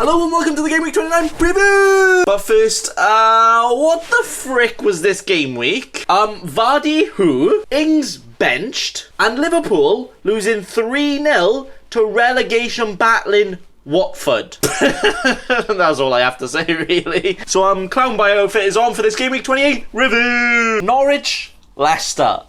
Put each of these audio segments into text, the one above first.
Hello and welcome to the Gameweek 29 preview! But first, what the frick was this game week? Vardy who? Ings benched, and Liverpool losing 3-0 to relegation battling Watford. That's all I have to say, really. So, Clown Bio Fit is on for this Gameweek 28 review. Norwich, Leicester.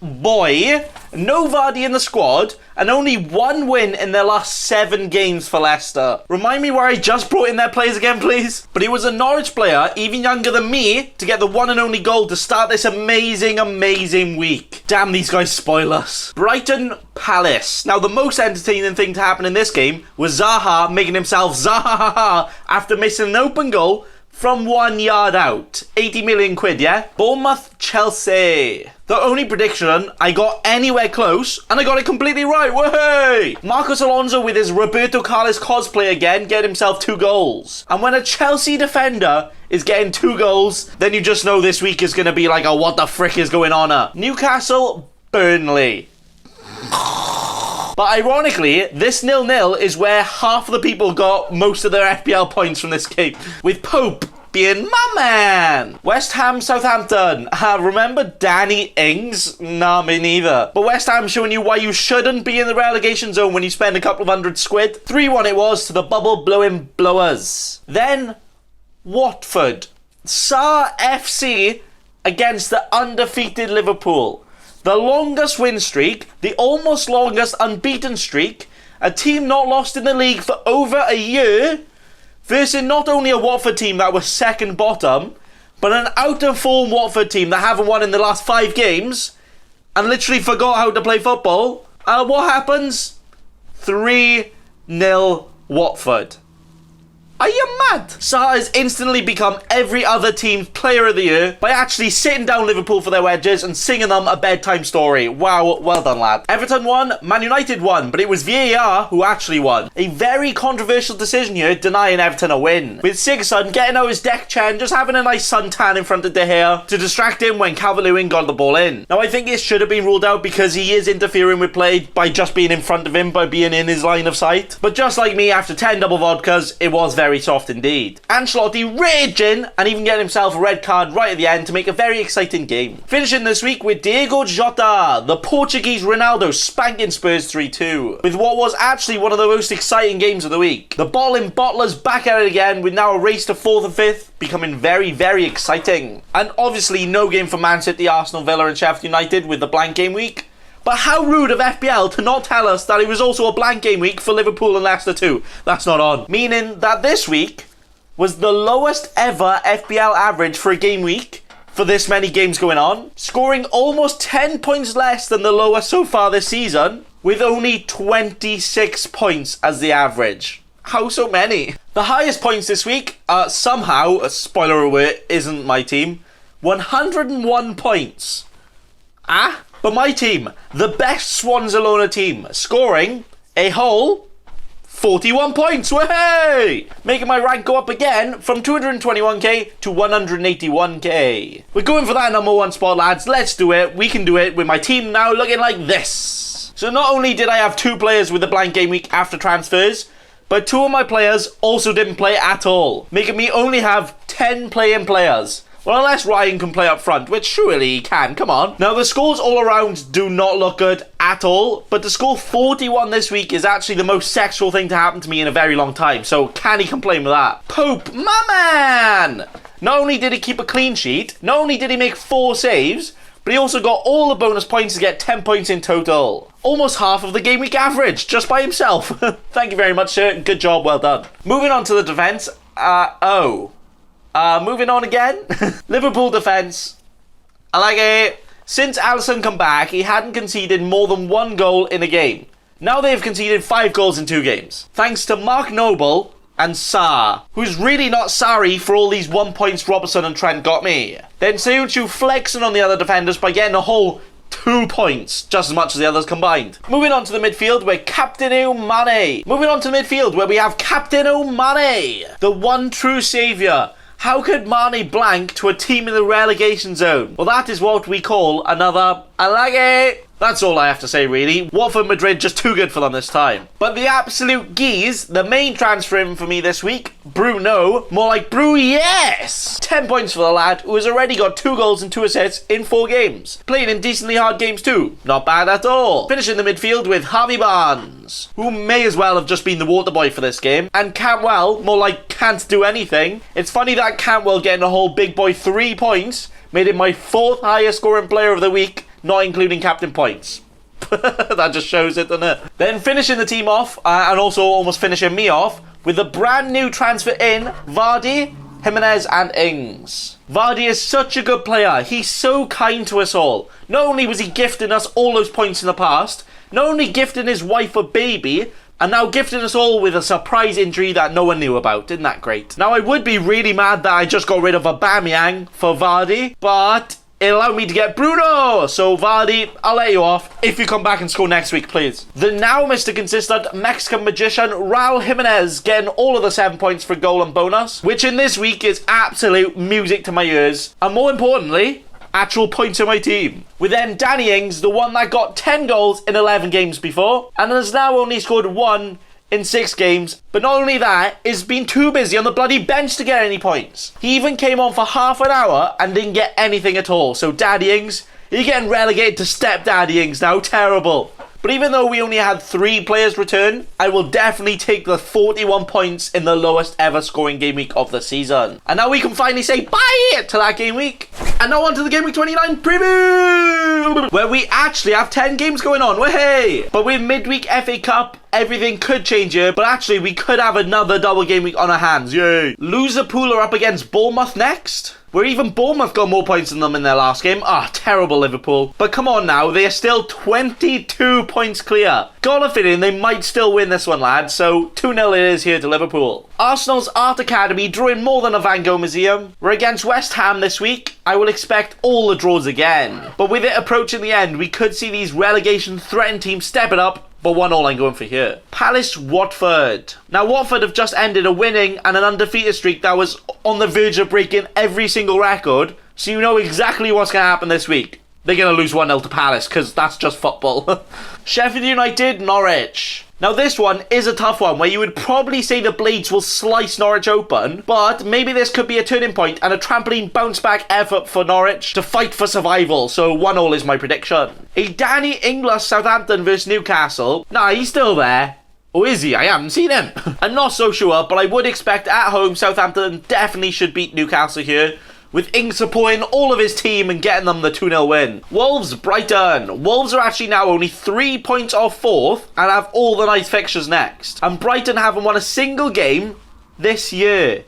Boy, no Vardy in the squad, and only one win in their last 7 games for Leicester. Remind me where I just brought in their players again, please? But it was a Norwich player, even younger than me, to get the one and only goal to start this amazing week. Damn, these guys spoil us. Brighton Palace. Now, the most entertaining thing to happen in this game was Zaha making himself Zaha after missing an open goal from 1 yard out. 80 million quid, yeah? Bournemouth, Chelsea. The only prediction I got anywhere close, and I got it completely right. Way! Marcos Alonso with his Roberto Carlos cosplay again, get himself 2 goals. And when a Chelsea defender is getting 2 goals, then you just know this week is going to be like a what the frick is going on. Newcastle, Burnley. But ironically, this 0-0 is where half of the people got most of their FPL points from this game, with Pope being my man. West Ham, Southampton. Remember Danny Ings? Nah, me neither. But West Ham showing you why you shouldn't be in the relegation zone when you spend a couple of hundred squid. 3-1 it was to the bubble blowing blowers. Then, Watford. SAR FC against the undefeated Liverpool. The longest win streak, the almost longest unbeaten streak, a team not lost in the league for over a year, versus not only a Watford team that was second bottom, but an out-of-form Watford team that haven't won in the last 5 games, and literally forgot how to play football. What happens? 3-0 Watford. Are you mad? Saha has instantly become every other team's player of the year by actually sitting down Liverpool for their wedges and singing them a bedtime story. Wow, well done, lad. Everton won, Man United won, but it was VAR who actually won. A very controversial decision here, denying Everton a win. With Sigurdsson getting out his deck chair and just having a nice suntan in front of De Gea to distract him when Calvert-Lewin got the ball in. Now, I think it should have been ruled out because he is interfering with play by just being in front of him, by being in his line of sight. But just like me, after 10 double vodkas, it was very soft indeed. Ancelotti raging and even getting himself a red card right at the end to make a very exciting game. Finishing this week with Diego Jota, the Portuguese Ronaldo, spanking Spurs 3-2 with what was actually one of the most exciting games of the week. The bottle and bottlers back at it again with now a race to 4th and 5th becoming very exciting. And obviously no game for Man City, Arsenal, Villa and Sheffield United with the blank game week. But how rude of FPL to not tell us that it was also a blank game week for Liverpool and Leicester too. That's not on. Meaning that this week was the lowest ever FPL average for a game week for this many games going on. Scoring almost 10 points less than the lowest so far this season, with only 26 points as the average. How so many? The highest points this week, somehow, a spoiler alert, isn't my team. 101 points. But my team, the best Swans Alona team, scoring a whole 41 points. Way! Making my rank go up again from 221k to 181k. We're going for that number 1 spot, lads. Let's do it. We can do it with my team now looking like this. So not only did I have 2 players with a blank game week after transfers, but 2 of my players also didn't play at all, making me only have 10 playing players. Well, unless Ryan can play up front, which surely he can, come on. Now, the scores all around do not look good at all, but to score 41 this week is actually the most sexual thing to happen to me in a very long time, so can he complain with that? Pope, my man! Not only did he keep a clean sheet, not only did he make 4 saves, but he also got all the bonus points to get 10 points in total. Almost half of the game week average, just by himself. Thank you very much, sir. Good job, well done. Moving on to the defence. Moving on again. Liverpool defence. I like it. Since Alisson come back, he hadn't conceded more than 1 goal in a game. Now they've conceded 5 goals in 2 games. Thanks to Mark Noble and Sarr, who's really not sorry for all these 1 points Robertson and Trent got me. Then Seuchu flexing on the other defenders by getting a whole 2 points, just as much as the others combined. Moving on to the midfield, where Captain Mane. Moving on to the midfield, where we have Captain Mane, the one true saviour. How could Mane blank to a team in the relegation zone? Well, that is what we call another Alage That's all I have to say, really. Watford Madrid just too good for them this time. But the absolute geese, the main transfer in for me this week, Bruno, more like Brew, yes! 10 points for the lad, who has already got 2 goals and 2 assists in 4 games. Playing in decently hard games too. Not bad at all. Finishing the midfield with Harvey Barnes, who may as well have just been the water boy for this game. And Cantwell, more like can't do anything. It's funny that Cantwell getting a whole big boy 3 points made him my 4th highest scoring player of the week, not including captain points. That just shows it, doesn't it? Then finishing the team off, and also almost finishing me off, with the brand new transfer in, Vardy, Jimenez and Ings. Vardy is such a good player. He's so kind to us all. Not only was he gifting us all those points in the past, not only gifting his wife a baby, and now gifting us all with a surprise injury that no one knew about. Isn't that great? Now, I would be really mad that I just got rid of Aubameyang for Vardy, but it allowed me to get Bruno. So, Vardy, I'll let you off if you come back and score next week, please. The now Mr. Consistent Mexican magician, Raul Jimenez, getting all of the 7 points for goal and bonus, which in this week is absolute music to my ears. And more importantly, actual points in my team. With then Danny Ings, the one that got 10 goals in 11 games before, and has now only scored 1 in 6 games. But not only that, he's been too busy on the bloody bench to get any points. He even came on for half an hour and didn't get anything at all. So Daddy Ings, you're getting relegated to Step Daddy Ings now. Terrible. But even though we only had 3 players return, I will definitely take the 41 points in the lowest ever scoring game week of the season. And now we can finally say bye to that game week. And now on to the Gameweek 29 preview, where we actually have 10 games going on. Hey! But with midweek FA Cup, everything could change here, but actually we could have another double game week on our hands. Yay! Liverpool are up against Bournemouth next, where even Bournemouth got more points than them in their last game. Terrible Liverpool. But come on now, they are still 22 points clear. Got a feeling they might still win this one, lads, so 2-0 it is here to Liverpool. Arsenal's Art Academy drawing more than a Van Gogh museum. We're against West Ham this week. I will expect all the draws again. But with it approaching the end, we could see these relegation threatened teams step it up. But 1-1 I'm going for here. Palace Watford. Now Watford have just ended a winning and an undefeated streak that was on the verge of breaking every single record. So you know exactly what's going to happen this week. They're going to lose 1-0 to Palace because that's just football. Sheffield United, Norwich. Now this one is a tough one where you would probably say the Blades will slice Norwich open, but maybe this could be a turning point and a trampoline bounce back effort for Norwich to fight for survival, so 1-1 is my prediction. A Danny Ings Southampton versus Newcastle. Nah, he's still there. Or is he? I haven't seen him. I'm not so sure, but I would expect at home Southampton definitely should beat Newcastle here, with Ings supporting all of his team and getting them the 2-0 win. Wolves, Brighton. Wolves are actually now only 3 points off 4th and have all the nice fixtures next. And Brighton haven't won a single game this year.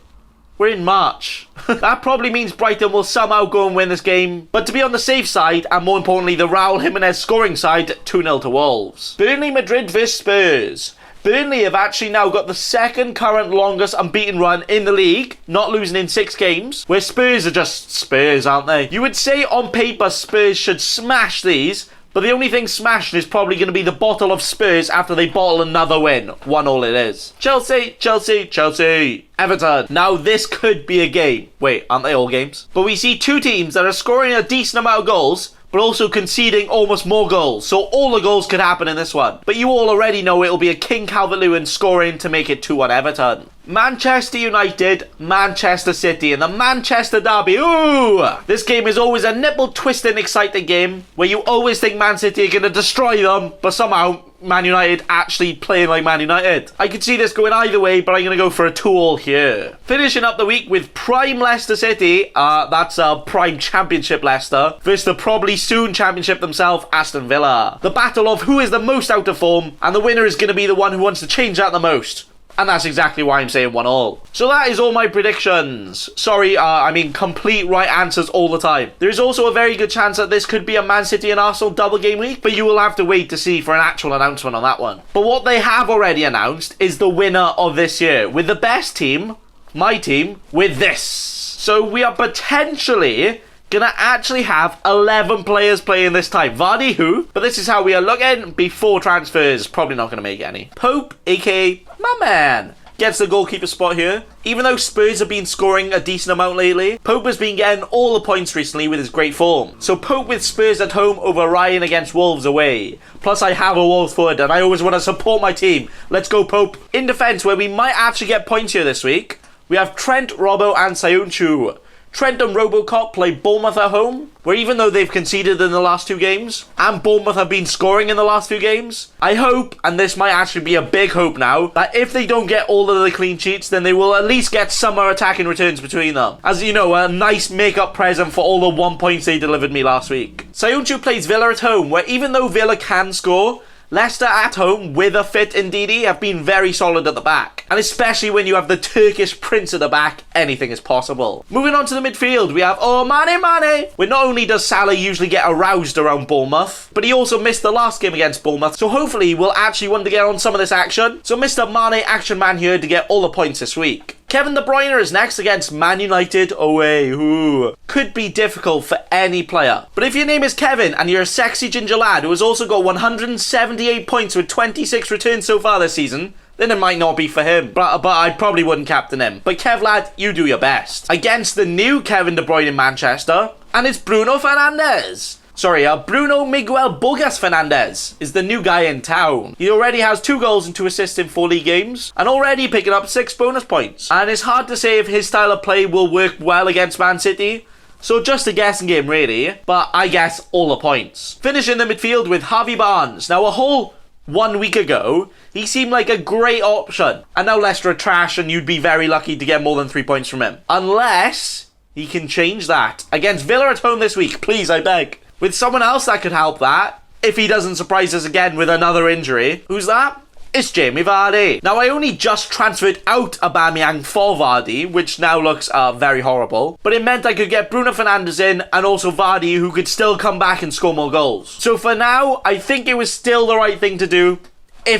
We're in March. That probably means Brighton will somehow go and win this game. But to be on the safe side, and more importantly the Raul Jimenez scoring side, 2-0 to Wolves. Burnley, Madrid vs Spurs. Burnley have actually now got the second current longest unbeaten run in the league, not losing in 6 games, where Spurs are just Spurs, aren't they? You would say on paper Spurs should smash these, but the only thing smashing is probably going to be the bottle of Spurs after they bottle another win. 1-1 it is. Chelsea, Chelsea, Chelsea. Everton. Now this could be a game. Wait, aren't they all games? But we see 2 teams that are scoring a decent amount of goals, but also conceding almost more goals. So all the goals could happen in this one. But you all already know it'll be a King Calvert-Lewin scoring to make it 2-1 Everton. Manchester United, Manchester City, and the Manchester Derby. Ooh! This game is always a nipple-twisting, exciting game where you always think Man City are going to destroy them, but somehow Man United actually playing like Man United. I could see this going either way, but I'm going to go for a 2-2 here. Finishing up the week with Prime Leicester City, that's Prime Championship Leicester, versus the probably soon Championship themselves, Aston Villa. The battle of who is the most out of form, and the winner is going to be the one who wants to change that the most. And that's exactly why I'm saying 1-1. So that is all my predictions. Sorry, I mean complete right answers all the time. There is also a very good chance that this could be a Man City and Arsenal double game week, but you will have to wait to see for an actual announcement on that one. But what they have already announced is the winner of this year, with the best team, my team, with this. So we are potentially gonna actually have 11 players playing this time. Vardy who? But this is how we are looking before transfers. Probably not gonna make any. Pope, aka my man. gets the goalkeeper spot here. Even though Spurs have been scoring a decent amount lately, Pope has been getting all the points recently with his great form. So Pope with Spurs at home over Ryan against Wolves away. Plus I have a Wolves forward and I always want to support my team. Let's go Pope. In defence, where we might actually get points here this week, we have Trent, Robbo and Sayuncu. Trent and Robocop play Bournemouth at home, where even though they've conceded in the last 2 games, and Bournemouth have been scoring in the last few games, I hope, and this might actually be a big hope now, that if they don't get all of the clean sheets, then they will at least get some attacking returns between them. As you know, a nice make-up present for all the 1 points they delivered me last week. Sayuncu plays Villa at home, where even though Villa can score, Leicester at home with a fit Ndidi have been very solid at the back. And especially when you have the Turkish prince at the back, anything is possible. Moving on to the midfield, we have Mane, where not only does Salah usually get aroused around Bournemouth, but he also missed the last game against Bournemouth, so hopefully we'll actually want to get on some of this action. So Mr. Mane Action Man here to get all the points this week. Kevin De Bruyne is next against Man United away. Ooh. Could be difficult for any player. But if your name is Kevin and you're a sexy ginger lad who has also got 178 points with 26 returns so far this season, then it might not be for him. But I probably wouldn't captain him. But Kev lad, you do your best. Against the new Kevin De Bruyne in Manchester, and it's Bruno Fernandes. Sorry, Bruno Miguel Bogas Fernandes is the new guy in town. He already has 2 goals and 2 assists in 4 league games, and already picking up 6 bonus points. And it's hard to say if his style of play will work well against Man City, so just a guessing game really, but I guess all the points. Finish in the midfield with Harvey Barnes. Now a whole 1 week ago, he seemed like a great option, and now Leicester are trash and you'd be very lucky to get more than 3 points from him. Unless he can change that. Against Villa at home this week, please, I beg. With someone else that could help that, if he doesn't surprise us again with another injury. Who's that? It's Jamie Vardy. Now, I only just transferred out Aubameyang for Vardy, which now looks very horrible. But it meant I could get Bruno Fernandes in and also Vardy, who could still come back and score more goals. So for now, I think it was still the right thing to do. When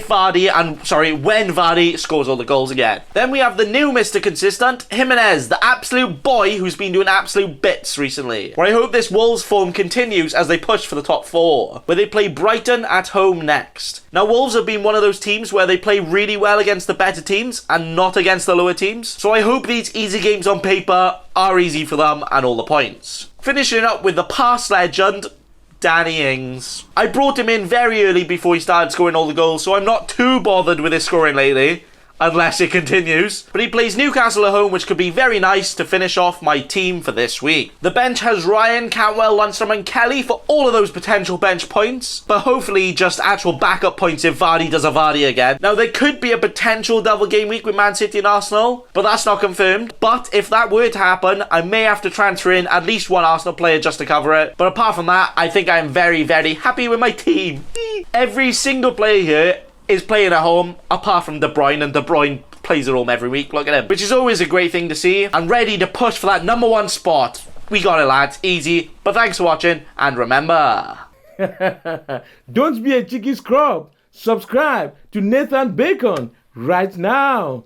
Vardy scores all the goals again. Then we have the new Mr. Consistent, Jimenez, the absolute boy who's been doing absolute bits recently. Where I hope this Wolves form continues as they push for the top 4, where they play Brighton at home next. Now Wolves have been one of those teams where they play really well against the better teams and not against the lower teams. So I hope these easy games on paper are easy for them and all the points. Finishing up with the past legend, Danny Ings. I brought him in very early before he started scoring all the goals, so I'm not too bothered with his scoring lately, unless it continues. But he plays Newcastle at home, which could be very nice to finish off my team for this week. The bench has Ryan, Cantwell, Lundstram and Kelly for all of those potential bench points, but hopefully just actual backup points if Vardy does a Vardy again. Now there could be a potential double game week with Man City and Arsenal, but that's not confirmed. But if that were to happen, I may have to transfer in at least 1 Arsenal player just to cover it. But apart from that, I think I'm very, very happy with my team. Every single player here is playing at home, apart from De Bruyne, and De Bruyne plays at home every week. Look at him. Which is always a great thing to see. And ready to push for that #1 spot. We got it, lads. Easy. But thanks for watching, and remember... Don't be a cheeky scrub. Subscribe to Nathan Bacon right now.